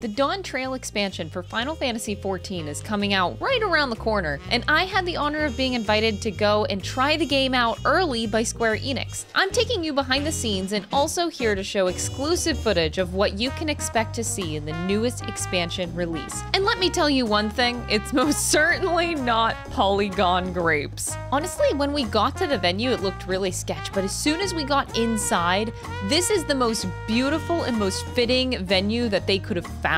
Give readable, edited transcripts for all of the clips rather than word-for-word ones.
The Dawntrail expansion for Final Fantasy XIV is coming out right around the corner, and I had the honor of being invited to go and try the game out early by Square Enix. I'm taking you behind the scenes and also here to show exclusive footage of what you can expect to see in the newest expansion release. And let me tell you one thing, it's most certainly not polygon grapes. Honestly, when we got to the venue, it looked really sketch, but as soon as we got inside, this is the most beautiful and most fitting venue that they could have found.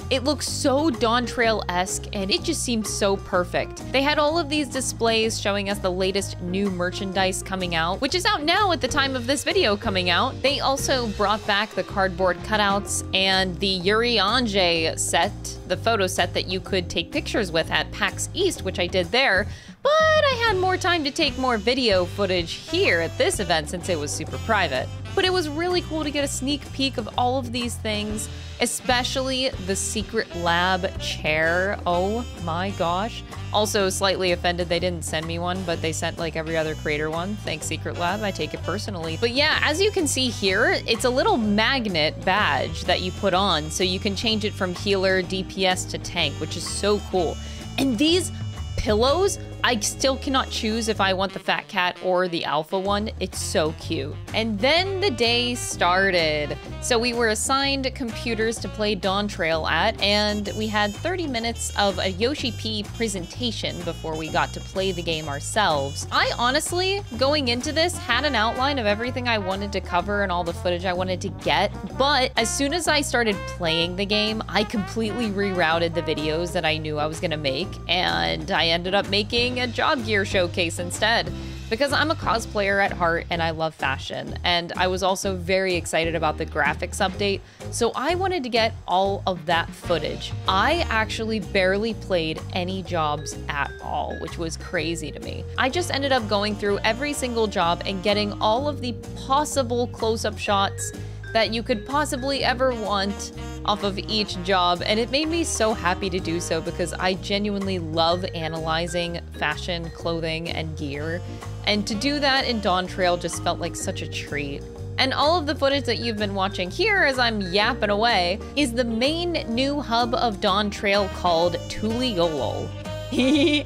It looks so Dawntrail-esque and it just seems so perfect. They had all of these displays showing us the latest new merchandise coming out, which is out now at the time of this video coming out. They also brought back the cardboard cutouts and the Yuri Anje set, the photo set that you could take pictures with at PAX East, which I did there. But I had more time to take more video footage here at this event since it was super private. But it was really cool to get a sneak peek of all of these things, especially the Secret Lab chair. Oh my gosh. Also slightly offended they didn't send me one, but they sent like every other creator one. Thanks, Secret Lab, I take it personally. But yeah, as you can see here, it's a little magnet badge that you put on, so you can change it from healer, DPS to tank, which is so cool. And these pillows, I still cannot choose if I want the fat cat or the alpha one. It's so cute. And then the day started. So we were assigned computers to play Dawntrail at, and we had 30 minutes of a Yoshi P presentation before we got to play the game ourselves. I honestly, going into this, had an outline of everything I wanted to cover and all the footage I wanted to get, but as soon as I started playing the game, I completely rerouted the videos that I knew I was gonna make, and I ended up making a job gear showcase instead, because I'm a cosplayer at heart and I love fashion, and I was also very excited about the graphics update, so I wanted to get all of that footage. I actually barely played any jobs at all, which was crazy to me. I just ended up going through every single job and getting all of the possible close-up shots that you could possibly ever want off of each job, and it made me so happy to do so because I genuinely love analyzing fashion, clothing, and gear, and to do that in Dawntrail just felt like such a treat. And all of the footage that you've been watching here as I'm yapping away is the main new hub of Dawntrail called Tuliolol. Whee!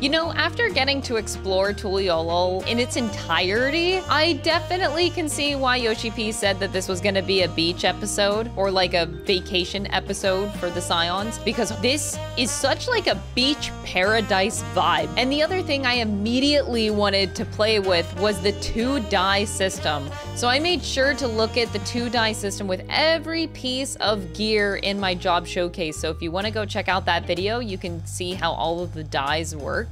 You know, after getting to explore Tuliolol in its entirety, I definitely can see why Yoshi P said that this was gonna be a beach episode or like a vacation episode for the Scions, because this is such like a beach paradise vibe. And the other thing I immediately wanted to play with was the 2-die system. So I made sure to look at the 2-die system with every piece of gear in my job showcase. So if you wanna go check out that video, you can see how all of the dies work.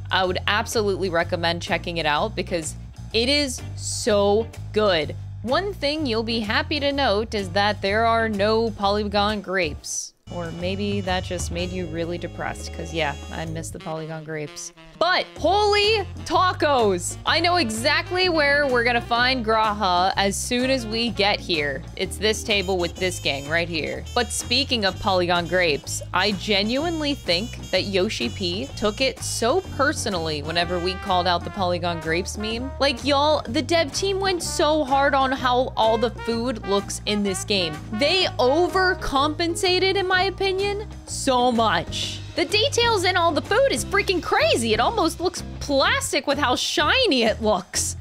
I would absolutely recommend checking it out because it is so good. One thing you'll be happy to note is that there are no polygon grapes. Or maybe that just made you really depressed, because yeah, I miss the polygon grapes. But holy tacos! I know exactly where we're gonna find Graha as soon as we get here. It's this table with this gang right here. But speaking of polygon grapes, I genuinely think that Yoshi P took it so personally whenever we called out the polygon grapes meme. Like y'all, the dev team went so hard on how all the food looks in this game. They overcompensated, in my opinion, so much. The details in all the food is freaking crazy. It almost looks plastic with how shiny it looks.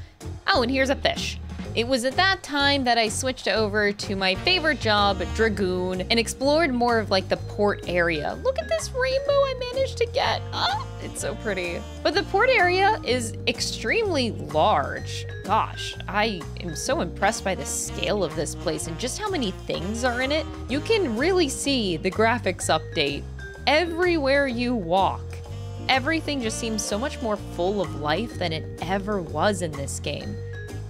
Oh, and here's a fish. It was at that time that I switched over to my favorite job, Dragoon, and explored more of like the port area. Look at this rainbow I managed to get. Oh, it's so pretty. But the port area is extremely large. Gosh, I am so impressed by the scale of this place and just how many things are in it. You can really see the graphics update everywhere you walk. Everything just seems so much more full of life than it ever was in this game.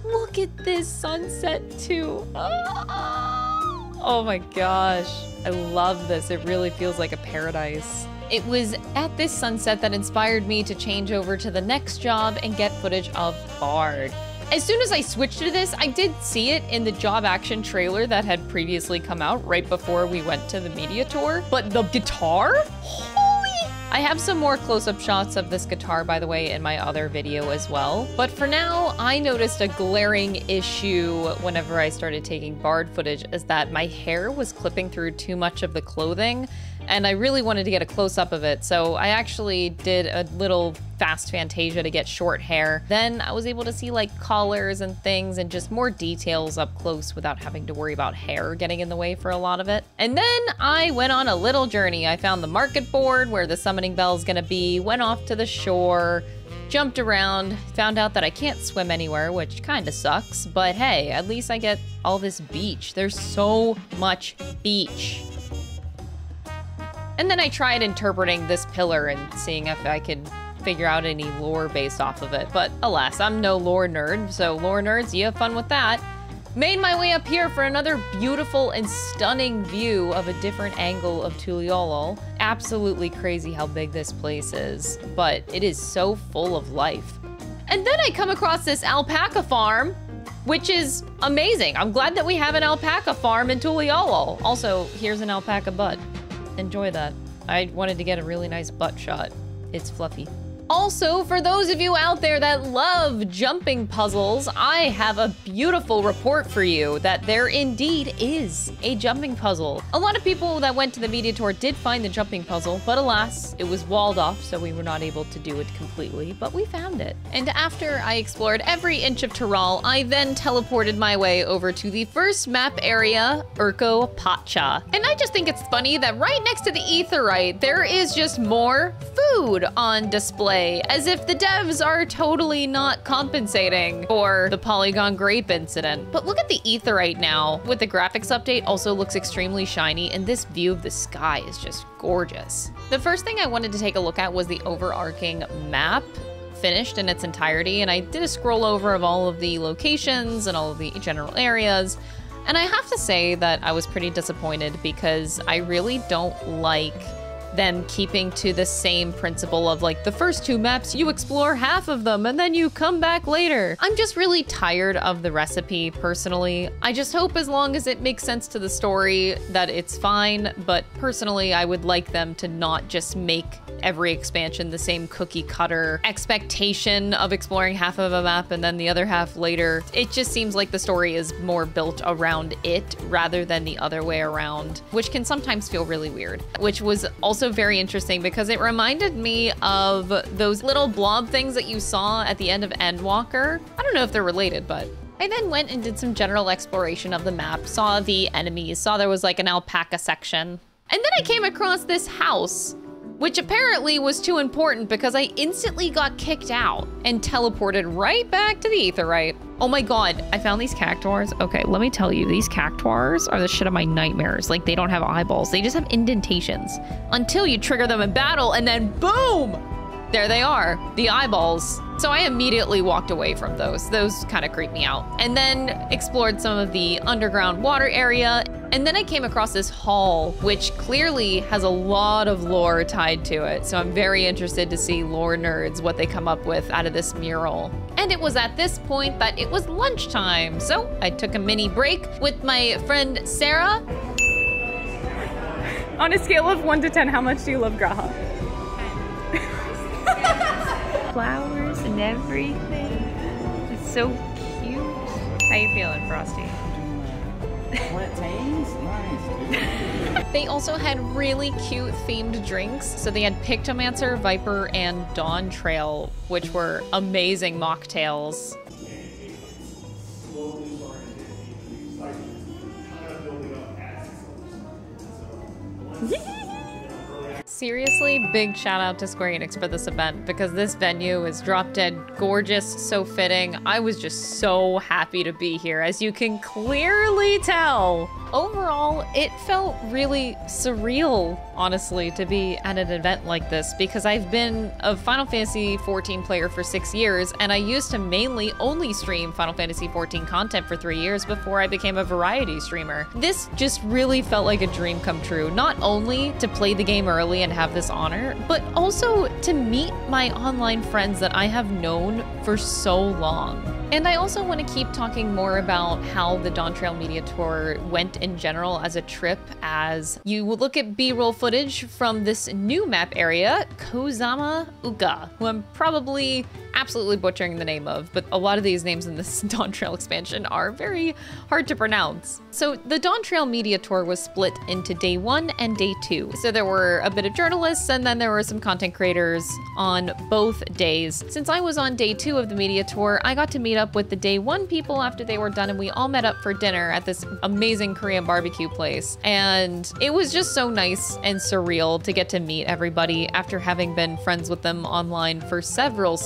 Look at this sunset too. Oh my gosh, I love this. It really feels like a paradise. It was at this sunset that inspired me to change over to the next job and get footage of Bard. As soon as I switched to this, I did see it in the job action trailer that had previously come out right before we went to the media tour, but the guitar? Holy I have some more close-up shots of this guitar, by the way, in my other video as well. But for now, I noticed a glaring issue whenever I started taking Bard footage, is that my hair was clipping through too much of the clothing, and I really wanted to get a close-up of it, so I actually did a little fast Fantasia to get short hair. Then I was able to see like collars and things and just more details up close without having to worry about hair getting in the way for a lot of it. And then I went on a little journey. I found the market board where the summoning bell is gonna be, went off to the shore, jumped around, found out that I can't swim anywhere, which kinda sucks, but hey, at least I get all this beach. There's so much beach. And then I tried interpreting this pillar and seeing if I could figure out any lore based off of it, but alas, I'm no lore nerd, so lore nerds, you have fun with that. Made my way up here for another beautiful and stunning view of a different angle of Tuliolol. Absolutely crazy how big this place is, but it is so full of life. And then I come across this alpaca farm, which is amazing. I'm glad that we have an alpaca farm in Tuliolol. Also, here's an alpaca butt. Enjoy that. I wanted to get a really nice butt shot. It's fluffy. Also, for those of you out there that love jumping puzzles, I have a beautiful report for you that there indeed is a jumping puzzle. A lot of people that went to the media tour did find the jumping puzzle, but alas, it was walled off, so we were not able to do it completely, but we found it. And after I explored every inch of Tyrol, I then teleported my way over to the first map area, Urko Pacha. And I just think it's funny that right next to the Aetheryte, there is just more food on display, as if the devs are totally not compensating for the Polygon Grape incident. But look at the Aetheryte now. With the graphics update, also looks extremely shiny, and this view of the sky is just gorgeous. The first thing I wanted to take a look at was the overarching map, finished in its entirety, and I did a scroll over of all of the locations and all of the general areas. And I have to say that I was pretty disappointed because I really don't like them keeping to the same principle of like the first two maps, you explore half of them and then you come back later. I'm just really tired of the recipe personally. I just hope as long as it makes sense to the story that it's fine, but personally I would like them to not just make every expansion the same cookie cutter expectation of exploring half of a map and then the other half later. It just seems like the story is more built around it rather than the other way around, which can sometimes feel really weird, which was also very interesting because it reminded me of those little blob things that you saw at the end of Endwalker. I don't know if they're related, but I then went and did some general exploration of the map, saw the enemies, saw there was like an alpaca section. And then I came across this house, which apparently was too important because I instantly got kicked out and teleported right back to the Aetheryte. Oh my god, I found these cactuars. Okay, let me tell you, these cactuars are the shit of my nightmares. Like, they don't have eyeballs, they just have indentations. Until you trigger them in battle and then boom! There they are, the eyeballs. So I immediately walked away from those. Those kind of creep me out. And then explored some of the underground water area. And then I came across this hall, which clearly has a lot of lore tied to it. So I'm very interested to see lore nerds, what they come up with out of this mural. And it was at this point that it was lunchtime. So I took a mini break with my friend Sarah. On a scale of 1 to 10, how much do you love Graha? Flowers and everything. It's so cute. How you feeling, Frosty? Nice. They also had really cute themed drinks. So they had Pictomancer, Viper, and Dawntrail, which were amazing mocktails. Seriously, big shout out to Square Enix for this event because this venue is drop dead gorgeous, so fitting. I was just so happy to be here, as you can clearly tell. Overall, it felt really surreal, honestly, to be at an event like this because I've been a Final Fantasy XIV player for 6 years and I used to mainly only stream Final Fantasy XIV content for 3 years before I became a variety streamer. This just really felt like a dream come true, not only to play the game early and have this honor, but also to meet my online friends that I have known for so long. And I also want to keep talking more about how the Dawntrail Media Tour went in general as a trip, as you will look at B-roll footage from this new map area, Kozama Uka, who I'm probably absolutely butchering the name of, but a lot of these names in this Dawntrail expansion are very hard to pronounce. So the Dawntrail Media Tour was split into day 1 and day 2. So there were a bit of journalists and then there were some content creators on both days. Since I was on day 2 of the media tour, I got to meet up with the day 1 people after they were done, and we all met up for dinner at this amazing Korean barbecue place. And it was just so nice and surreal to get to meet everybody after having been friends with them online for several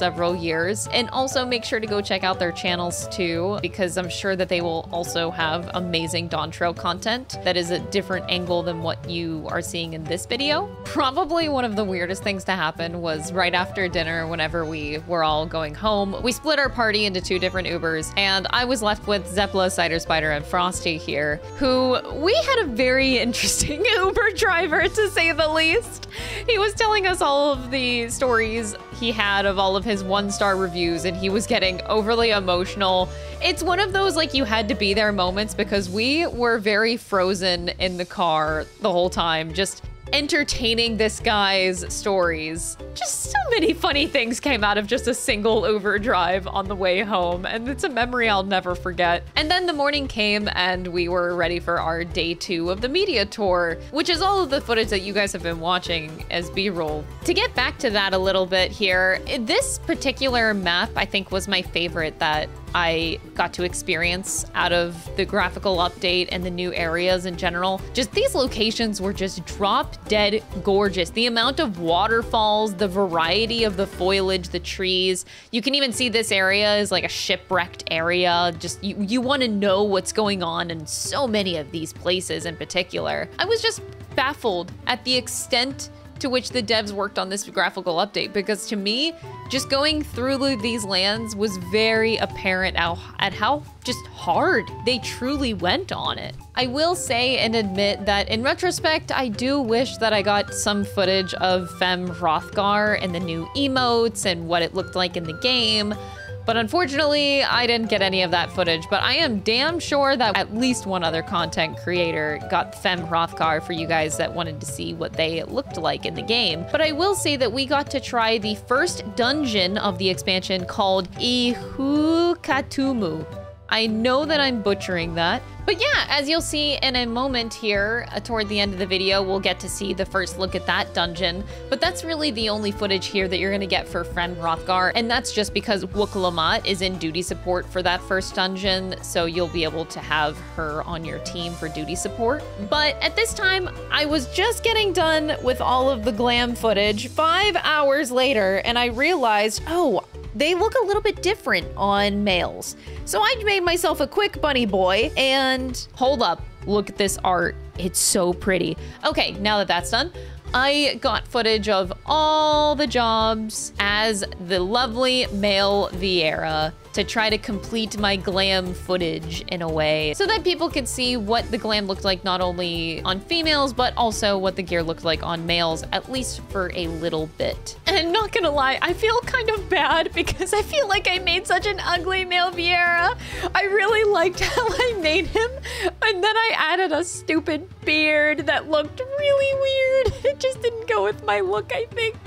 years. And also make sure to go check out their channels too, because I'm sure that they will also have amazing Dawntrail content that is a different angle than what you are seeing in this video. Probably one of the weirdest things to happen was right after dinner, whenever we were all going home, we split our party into 2 different Ubers, and I was left with Zeppla, Cider Spider, and Frosty here, who we had a very interesting Uber driver, to say the least. He was telling us all of the stories he had of all of his 1-star reviews, and he was getting overly emotional. It's one of those like you had to be there moments, because we were very frozen in the car the whole time, just entertaining this guy's stories. Just so many funny things came out of just a single Uber drive on the way home, and it's a memory I'll never forget. And then the morning came and we were ready for our day 2 of the media tour, which is all of the footage that you guys have been watching as B-roll. To get back to that a little bit here, this particular map I think was my favorite that I got to experience out of the graphical update and the new areas in general. Just these locations were just drop dead gorgeous. The amount of waterfalls, the variety of the foliage, the trees. You can even see this area is like a shipwrecked area. Just you want to know what's going on in so many of these places in particular. I was just baffled at the extent to which the devs worked on this graphical update, because to me, just going through these lands was very apparent at how just hard they truly went on it. I will say and admit that in retrospect, I do wish that I got some footage of Fem Hrothgar and the new emotes and what it looked like in the game. But unfortunately, I didn't get any of that footage, but I am damn sure that at least one other content creator got Fem Hrothgar for you guys that wanted to see what they looked like in the game. But I will say that we got to try the first dungeon of the expansion called Ihukatumu. I know that I'm butchering that, but yeah, as you'll see in a moment here, toward the end of the video, we'll get to see the first look at that dungeon. But that's really the only footage here that you're gonna get for Fem Hrothgar, and that's just because Wookalamat is in duty support for that first dungeon, so you'll be able to have her on your team for duty support. But at this time, I was just getting done with all of the glam footage 5 hours later, and I realized, oh, they look a little bit different on males. So I made myself a quick bunny boy, and hold up, look at this art. It's so pretty. Okay, now that that's done, I got footage of all the jobs as the lovely male Vieira to try to complete my glam footage in a way so that people could see what the glam looked like not only on females, but also what the gear looked like on males, at least for a little bit. And I'm not gonna lie, I feel kind of bad because I feel like I made such an ugly male Vieira. I really liked how I made him, and then I added a stupid beard that looked really weird. It just didn't go with my look, I think.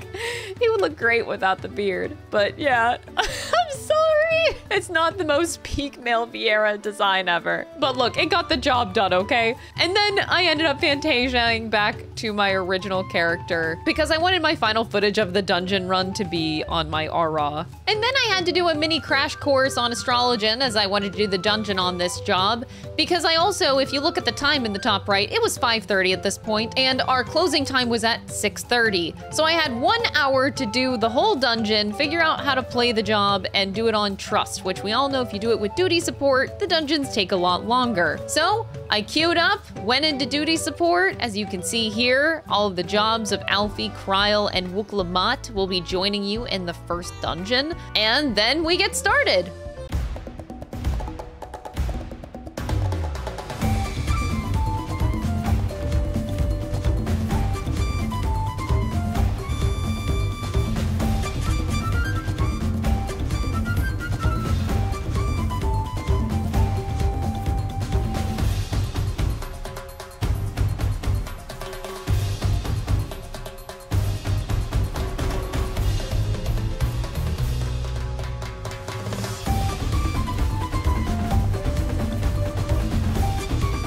He would look great without the beard, but yeah, I'm sorry. It's not the most peak male Vieira design ever. But look, it got the job done, okay? And then I ended up Fantasiaing back to my original character because I wanted my final footage of the dungeon run to be on my aura. And then I had to do a mini crash course on Astrologian as I wanted to do the dungeon on this job. Because I also, if you look at the time in the top right, it was 5:30 at this point, and our closing time was at 6:30. So I had 1 hour to do the whole dungeon, figure out how to play the job, and do it on trust, which we all know if you do it with duty support, the dungeons take a lot longer. So I queued up, went into duty support. As you can see here, all of the jobs of Alfie, Kryl, and Wookalamat will be joining you in the first dungeon, and then we get started.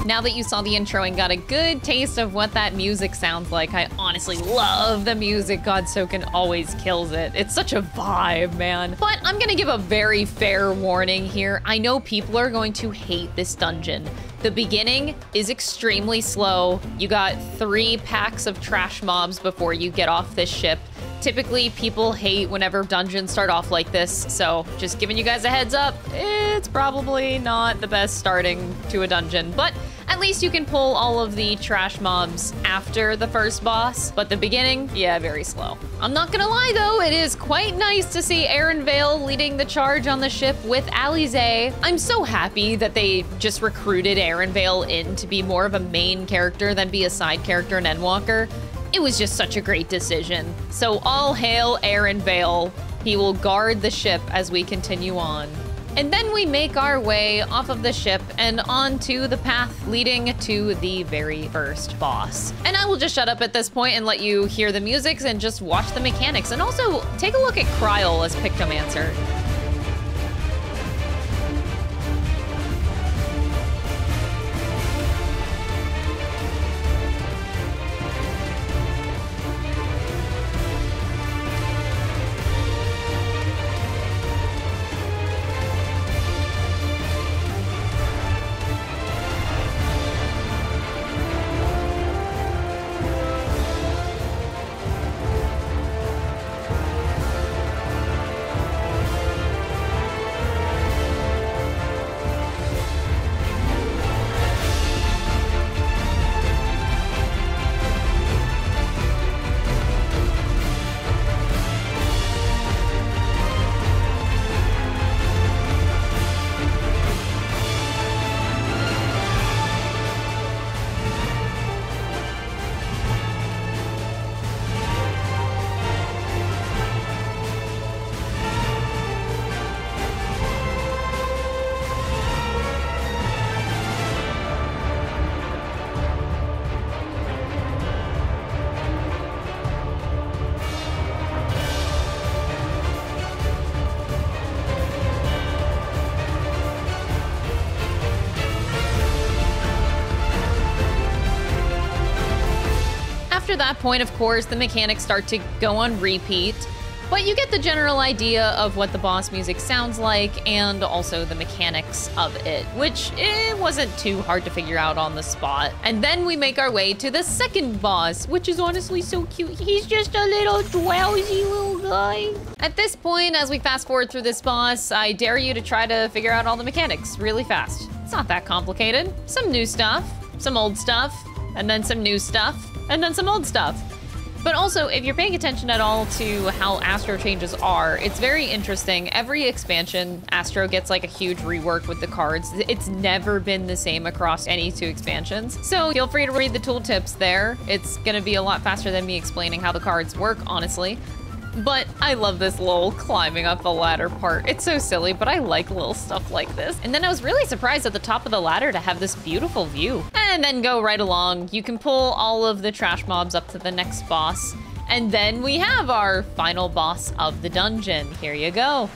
Now that you saw the intro and got a good taste of what that music sounds like, I honestly love the music. Godsoken always kills it. It's such a vibe, man. But I'm gonna give a very fair warning here. I know people are going to hate this dungeon. The beginning is extremely slow. You got 3 packs of trash mobs before you get off this ship. Typically, people hate whenever dungeons start off like this, so just giving you guys a heads up, it's probably not the best starting to a dungeon, but at least you can pull all of the trash mobs after the first boss, but the beginning, yeah, very slow. I'm not gonna lie though, it is quite nice to see Aaron Vale leading the charge on the ship with Alize. I'm so happy that they just recruited Aaron Vale in to be more of a main character than be a side character in Endwalker. It was just such a great decision. So all hail Aaron Vale. He will guard the ship as we continue on. And then we make our way off of the ship and onto the path leading to the very first boss. And I will just shut up at this point and let you hear the music and just watch the mechanics. And also take a look at Kryl as Pictomancer. After that point, of course, the mechanics start to go on repeat, but you get the general idea of what the boss music sounds like and also the mechanics of it, which it wasn't too hard to figure out on the spot. And then we make our way to the second boss, which is honestly so cute. He's just a little drowsy little guy. At this point, as we fast forward through this boss, I dare you to try to figure out all the mechanics really fast. It's not that complicated. Some new stuff, some old stuff, and then some new stuff, and then some old stuff. But also, if you're paying attention at all to how Astro changes are, it's very interesting. Every expansion, Astro gets like a huge rework with the cards. It's never been the same across any 2 expansions. So feel free to read the tooltips there. It's gonna be a lot faster than me explaining how the cards work, honestly. But I love this little climbing up the ladder part. It's so silly, but I like little stuff like this. And then I was really surprised at the top of the ladder to have this beautiful view. And then go right along. You can pull all of the trash mobs up to the next boss. And then we have our final boss of the dungeon. Here you go.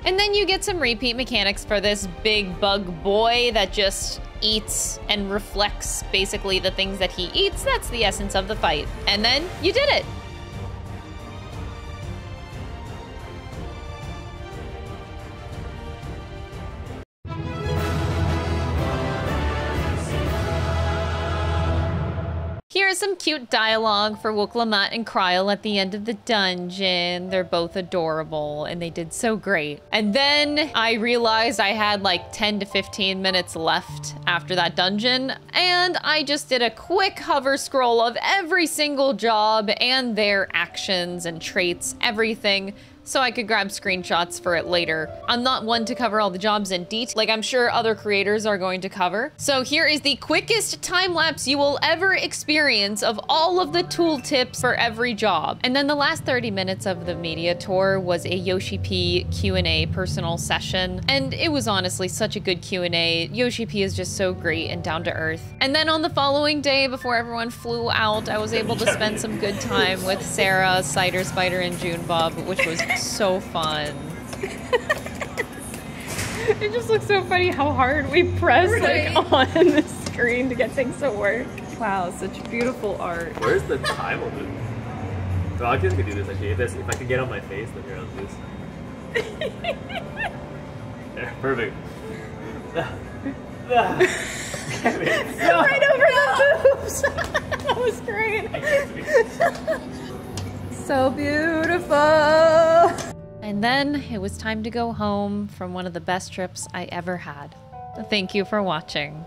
And then you get some repeat mechanics for this big bug boy that just eats and reflects basically the things that he eats. That's the essence of the fight. And then you did it. Here's some cute dialogue for Wooklamat and Kryl at the end of the dungeon. They're both adorable and they did so great. And then I realized I had like 10 to 15 minutes left after that dungeon, and I just did a quick hover scroll of every single job and their actions and traits, everything, so I could grab screenshots for it later. I'm not one to cover all the jobs in detail, like I'm sure other creators are going to cover. So here is the quickest time lapse you will ever experience of all of the tooltips for every job. And then the last 30 minutes of the media tour was a Yoshi P Q&A personal session. And it was honestly such a good Q&A. Yoshi P is just so great and down to earth. And then on the following day, before everyone flew out, I was able to spend some good time with Sarah, Cider Spider, and Junebub, which was so fun. It just looks so funny how hard we press like on the screen to get things to work. Wow, such beautiful art. Where's the time of it? Well, I could do this actually. If I could get on my face, then here, I'll do this. There, perfect. Right over the boobs! That was great. So beautiful. And then it was time to go home from one of the best trips I ever had. Thank you for watching.